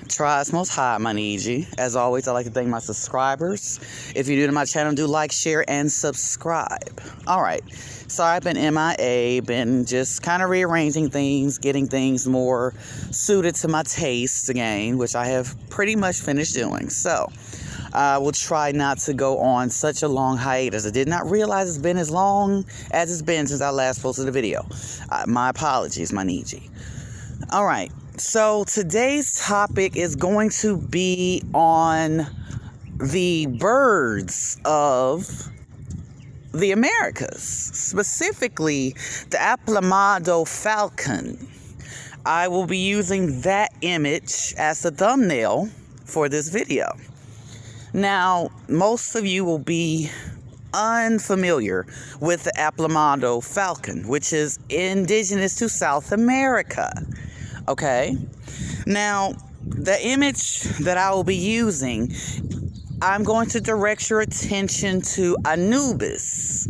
Tries most high, my Niji. As always, I'd like to thank my subscribers. If you're new to my channel, do like, share, and subscribe. Alright, so I've been MIA, been just kind of rearranging things, getting things more suited to my tastes again, which I have pretty much finished doing. So, I will try not to go on such a long hiatus. I did not realize it's been as long as it's been since I last posted a video. My apologies, my Niji. Alright. So today's topic is going to be on the birds of the Americas, specifically the Aplomado Falcon. I will be using that image as the thumbnail for this video. Now, most of you will be unfamiliar with the Aplomado Falcon, which is indigenous to South America. Okay, now the image that I will be using, I'm going to direct your attention to Anubis.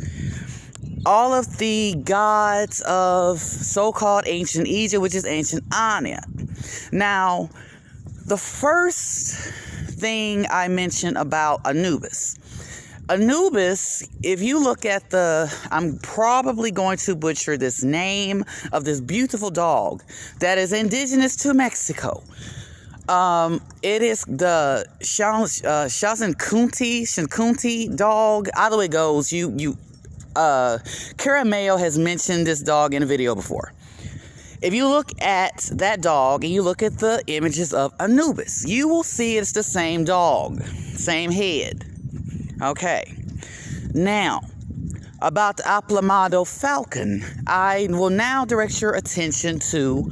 All of the gods of so-called ancient Egypt, which is ancient Anya. Now, the first thing I mentioned about Anubis, if you look at I'm probably going to butcher this name of this beautiful dog that is indigenous to Mexico. It is the Shankunti dog. Either way it goes, Caramel has mentioned this dog in a video before. If you look at that dog and you look at the images of Anubis, you will see it's the same dog, same head. Okay, now, about the Aplomado Falcon, I will now direct your attention to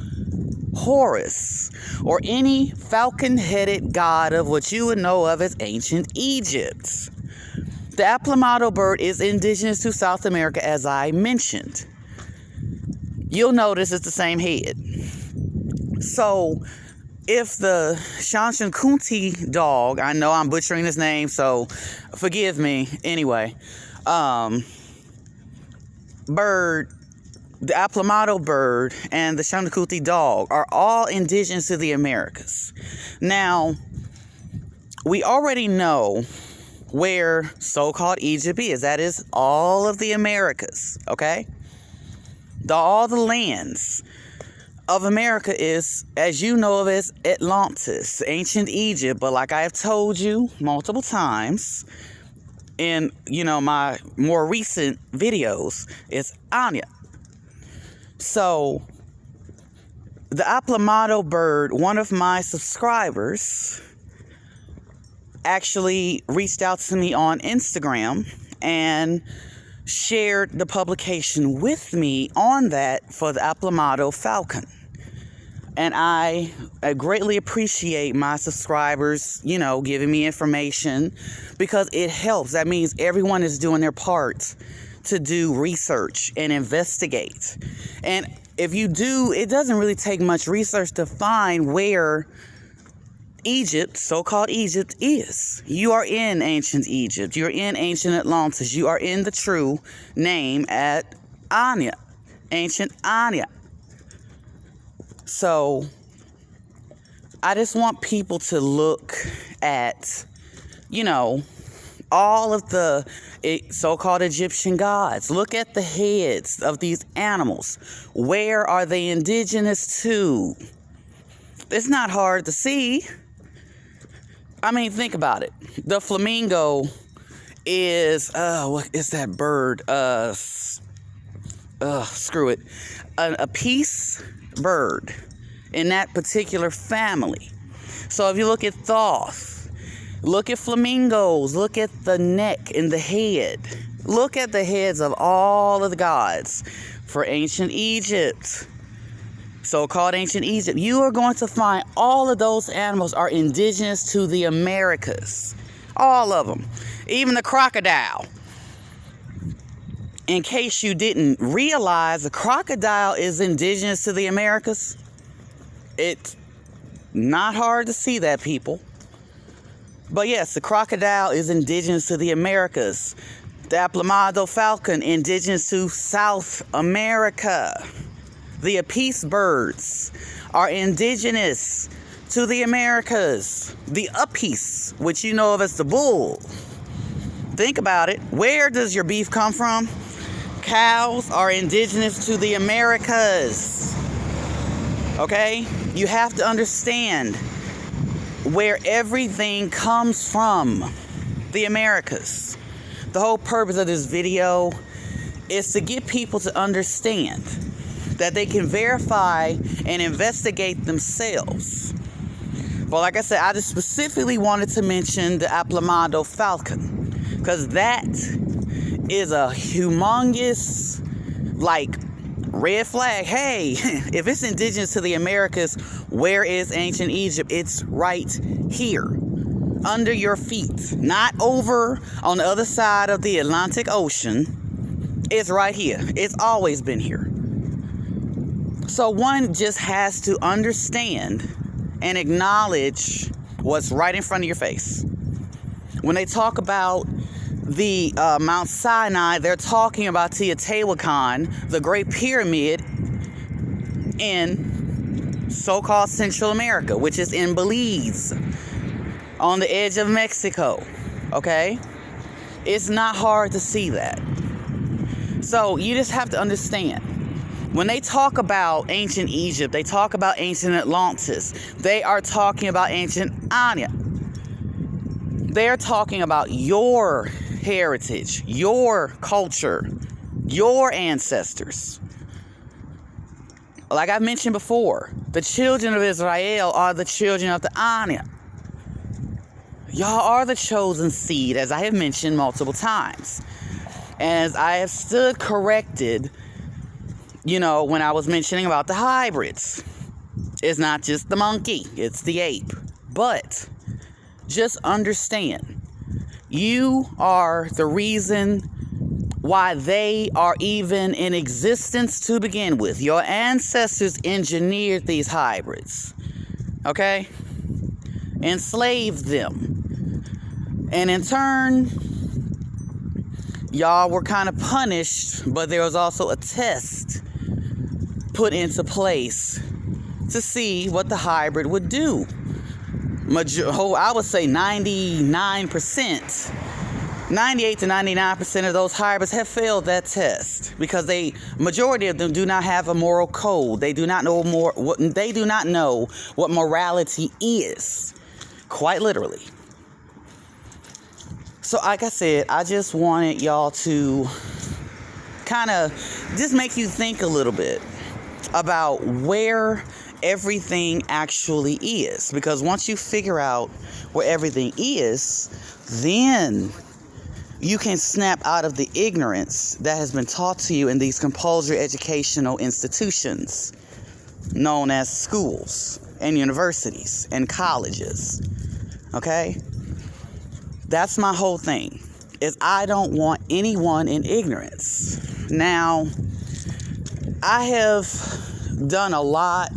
Horus, or any falcon-headed god of what you would know of as ancient Egypt. The Aplomado bird is indigenous to South America, as I mentioned. You'll notice it's the same head. So, if the Shankunti dog, I know I'm butchering this name, so forgive me. Anyway, bird, the Aplomado bird and the Shankunti dog are all indigenous to the Americas. Now, we already know where so-called Egypt is. That is all of the Americas, okay? All the lands of America is, as you know of, as Atlantis, ancient Egypt. But like I have told you multiple times in, my more recent videos, it's Anya. So, the Aplomado bird, one of my subscribers, actually reached out to me on Instagram and shared the publication with me on that for the Aplomado Falcon. And I greatly appreciate my subscribers, giving me information, because it helps. That means everyone is doing their part to do research and investigate. And if you do, it doesn't really take much research to find where Egypt, so-called Egypt, is. You are in ancient Egypt. You're in ancient Atlantis. You are in the true name at Anya, ancient Anya. So, I just want people to look at, all of the so-called Egyptian gods. Look at the heads of these animals. Where are they indigenous to? It's not hard to see. I mean, think about it. The flamingo is, what is that bird? Screw it. A peace bird in that particular family. So if you look at Thoth, look at flamingos, look at the neck and the head. Look at the heads of all of the gods for ancient Egypt. So-called ancient Egypt. You are going to find all of those animals are indigenous to the Americas. All of them. Even the crocodile. In case you didn't realize, the crocodile is indigenous to the Americas. It's not hard to see that, people. But yes, the crocodile is indigenous to the Americas. The Aplomado falcon, indigenous to South America. The apis birds are indigenous to the Americas, the uppiece, which you know of as the bull. Think about it. Where does your beef come from? Cows are indigenous to the Americas. Okay? You have to understand where everything comes from. The Americas. The whole purpose of this video is to get people to understand that they can verify and investigate themselves. But like I said, I just specifically wanted to mention the Aplomado Falcon, because that is a humongous, like, red flag. Hey, if it's indigenous to the Americas, where is ancient Egypt? It's right here, under your feet, not over on the other side of the Atlantic Ocean. It's right here. It's always been here. So one just has to understand and acknowledge what's right in front of your face. When they talk about the Mount Sinai, they're talking about Teotihuacan, the Great Pyramid in so-called Central America, which is in Belize, on the edge of Mexico. Okay? It's not hard to see that. So you just have to understand. When they talk about ancient Egypt, they talk about ancient Atlantis. They are talking about ancient Anya. They're talking about your heritage, your culture, your ancestors. Like I mentioned before, the children of Israel are the children of the Anya. Y'all are the chosen seed, as I have mentioned multiple times. As I have stood corrected, you know, when I was mentioning about the hybrids. It's not just the monkey, it's the ape. But just understand, you are the reason why they are even in existence to begin with. Your ancestors engineered these hybrids. Okay? Enslaved them. And in turn, y'all were kind of punished, but there was also a test put into place to see what the hybrid would do. I would say 99%, 98 to 99% of those hybrids have failed that test, because majority of them do not have a moral code. They do not know what morality is, quite literally. So like I said, I just wanted y'all to kind of just make you think a little bit about where everything actually is. Because once you figure out where everything is, then you can snap out of the ignorance that has been taught to you in these compulsory educational institutions known as schools and universities and colleges. Okay? That's my whole thing, is I don't want anyone in ignorance. Now, I have done a lot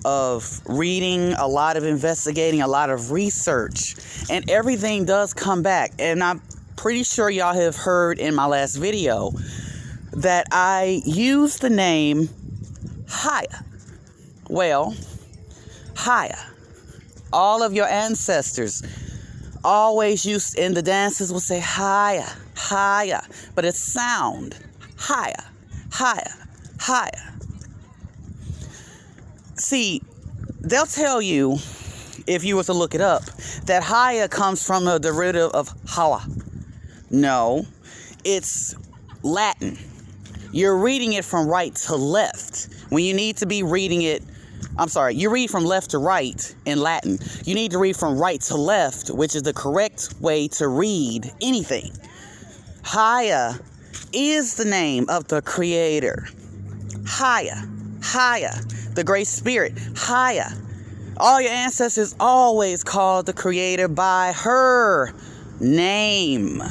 of reading, a lot of investigating, a lot of research, and everything does come back. And I'm pretty sure y'all have heard in my last video that I used the name Haya. Well, Haya, all of your ancestors always used, in the dances will say Haya, Haya, but it's sound Haya, Haya, Haya. See, they'll tell you, if you were to look it up, that Haya comes from a derivative of Hawa. No, it's Latin. You're reading it from right to left when you need to be reading it. You read from left to right in Latin. You need to read from right to left, which is the correct way to read anything. Haya is the name of the Creator. Haya, Haya, the Great Spirit. Haya. All your ancestors always called the Creator by her name.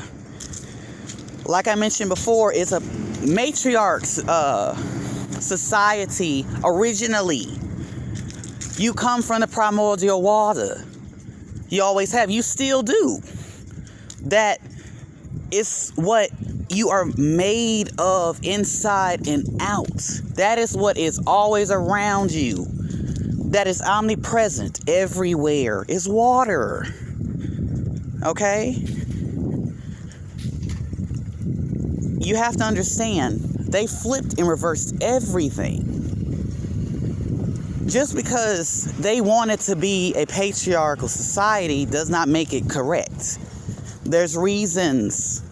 Like I mentioned before, it's a matriarch's society originally. You come from the primordial water. You always have. You still do. That is what you are made of inside and out. That is what is always around you. that is omnipresent everywhere is water. Okay? You have to understand, they flipped and reversed everything. Just because they want it to be a patriarchal society does not make it correct. There's reasons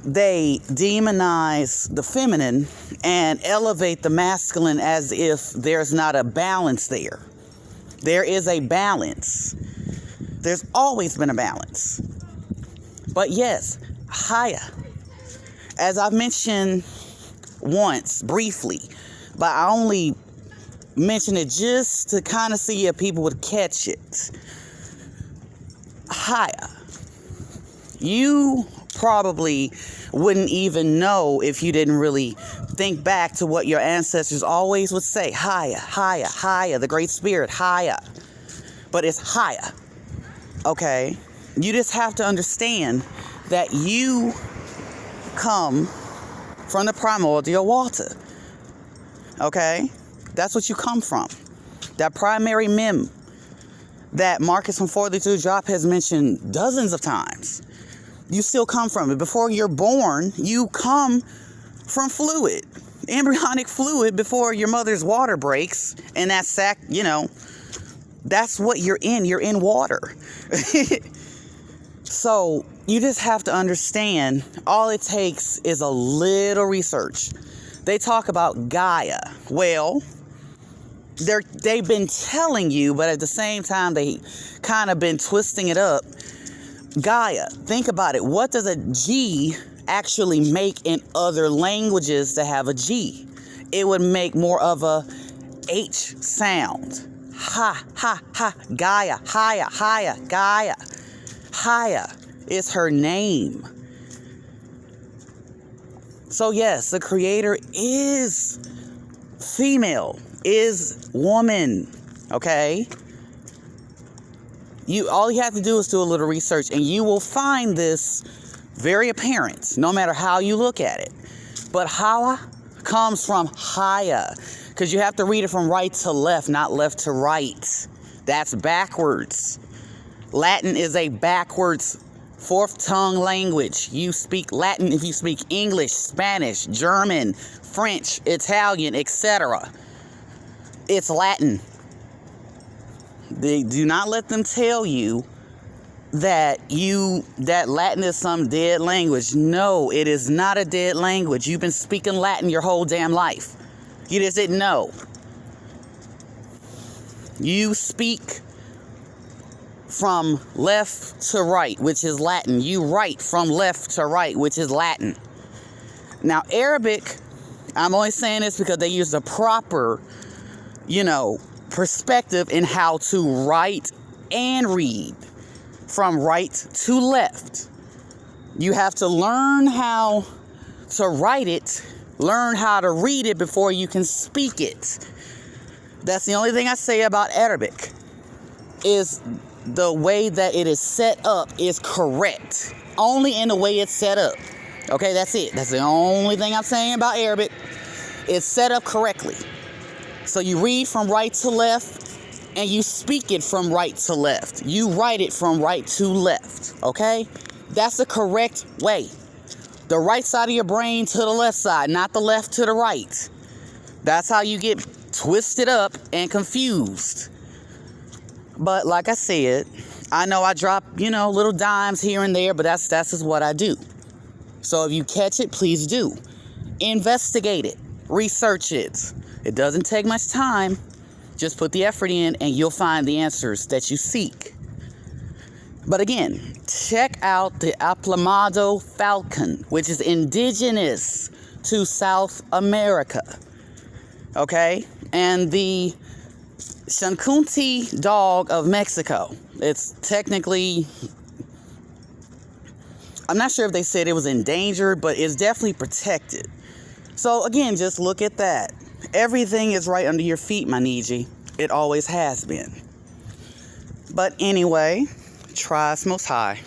they demonize the feminine and elevate the masculine as if there's not a balance there. There is a balance. There's always been a balance. But yes, higher. As I've mentioned once, briefly, but I only mention it just to kind of see if people would catch it. Higher. You probably wouldn't even know if you didn't really think back to what your ancestors always would say. Higher, higher, higher. The Great Spirit, higher. But it's higher. Okay? You just have to understand that you come from the primordial water. Okay? That's what you come from. That primary mem that Marcus from 42 Drop has mentioned dozens of times. You still come from it. Before you're born, you come from fluid. Embryonic fluid before your mother's water breaks. And that sac, that's what you're in. You're in water. So you just have to understand, all it takes is a little research. They talk about Gaia. Well, they've been telling you, but at the same time, they kind of been twisting it up. Gaia, think about it. What does a G actually make in other languages to have a G? It would make more of a H sound. Ha, ha, ha, Gaia, Haya, Haya, Gaia. Haya is her name. So yes, the creator is female, is woman, okay? All you have to do is do a little research and you will find this very apparent, no matter how you look at it. But Hala comes from Haya, because you have to read it from right to left, not left to right. That's backwards. Latin is a backwards fourth tongue language. You speak Latin if you speak English, Spanish, German, French, Italian, etc. It's Latin. They do not let them tell you that Latin is some dead language. No, it is not a dead language. You've been speaking Latin your whole damn life. You just didn't know. You speak from left to right, which is Latin. You write from left to right, which is Latin. Now, Arabic, I'm only saying this because they use the proper, perspective in how to write and read from right to left. You have to learn how to write it, learn how to read it before you can speak it. That's the only thing I say about Arabic, is the way that it is set up is correct. Only in the way it's set up. Okay, that's it. That's the only thing I'm saying about Arabic. It's set up correctly. So you read from right to left and you speak it from right to left. You write it from right to left. Okay? That's the correct way. The right side of your brain to the left side, not the left to the right. That's how you get twisted up and confused. But like I said, I know I drop, little dimes here and there, but that's just what I do. So if you catch it, please do. Investigate it. Research it. It doesn't take much time. Just put the effort in and you'll find the answers that you seek. But again, check out the Aplomado Falcon, which is indigenous to South America. Okay? And the Shankunti dog of Mexico. It's technically, I'm not sure if they said it was endangered, but it's definitely protected. So again, just look at that. Everything is right under your feet, my Niji. It always has been. But anyway, trust Most High.